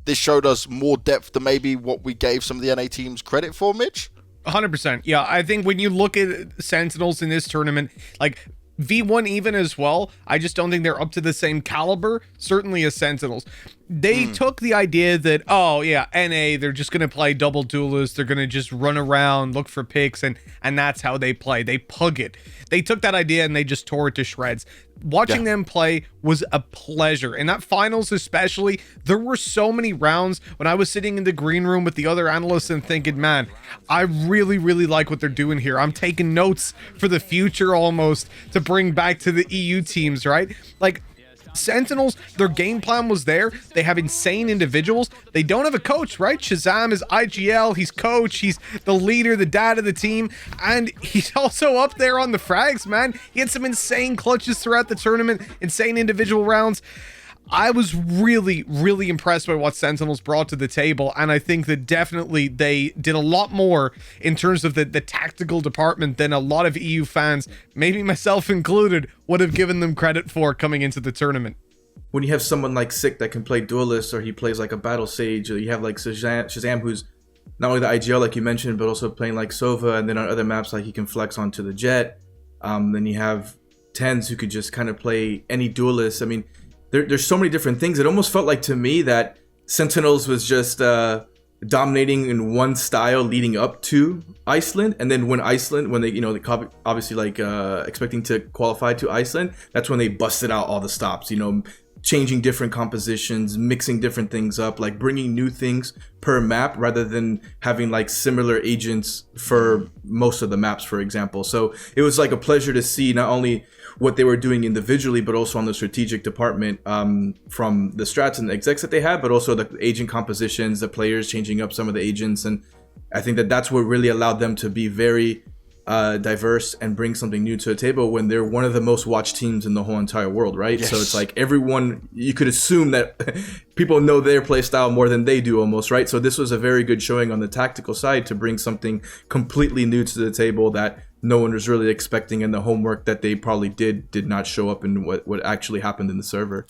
this showed us more depth than maybe what we gave some of the NA teams credit for, Mitch? 100%. Yeah, I think when you look at Sentinels in this tournament, like V1 even as well, I just don't think they're up to the same caliber, certainly as Sentinels. They took the idea that, oh yeah, NA, they're just going to play double duelists, they're going to just run around, look for picks, and that's how they play. They pug it. They took that idea and they just tore it to shreds. Watching them play was a pleasure. In that finals especially, there were so many rounds when I was sitting in the green room with the other analysts and thinking, man, I really, really like what they're doing here. I'm taking notes for the future almost to bring back to the EU teams, right? Like, Sentinels, their game plan was there. They have insane individuals. They don't have a coach, right? ShahZaM is IGL. He's coach. He's the leader, the dad of the team. And he's also up there on the frags, man. He had some insane clutches throughout the tournament, insane individual rounds. I was really, really impressed by what Sentinels brought to the table, and I think that definitely they did a lot more in terms of the tactical department than a lot of EU fans, maybe myself included, would have given them credit for coming into the tournament. When you have someone like Sick that can play duelist, or he plays like a battle sage, or you have like ShahZaM who's not only the IGL like you mentioned, but also playing like Sova, and then on other maps like he can flex onto the Jet. Then you have TenZ who could just kind of play any duelist. I mean, there's so many different things. It almost felt like to me that Sentinels was just dominating in one style leading up to ICELAND, and then when they, you know, they obviously like expecting to qualify to ICELAND, that's when they busted out all the stops, you know, changing different compositions, mixing different things up, like bringing new things per map rather than having like similar agents for most of the maps, for example. So it was like a pleasure to see not only what they were doing individually, but also on the strategic department, from the strats and the execs that they had, but also the agent compositions, the players changing up some of the agents. And I think that that's what really allowed them to be very diverse and bring something new to the table when they're one of the most watched teams in the whole entire world, right? Yes. So it's like everyone, you could assume that people know their play style more than they do almost, right? So this was a very good showing on the tactical side to bring something completely new to the table that no one was really expecting, and the homework that they probably did not show up in what actually happened in the server.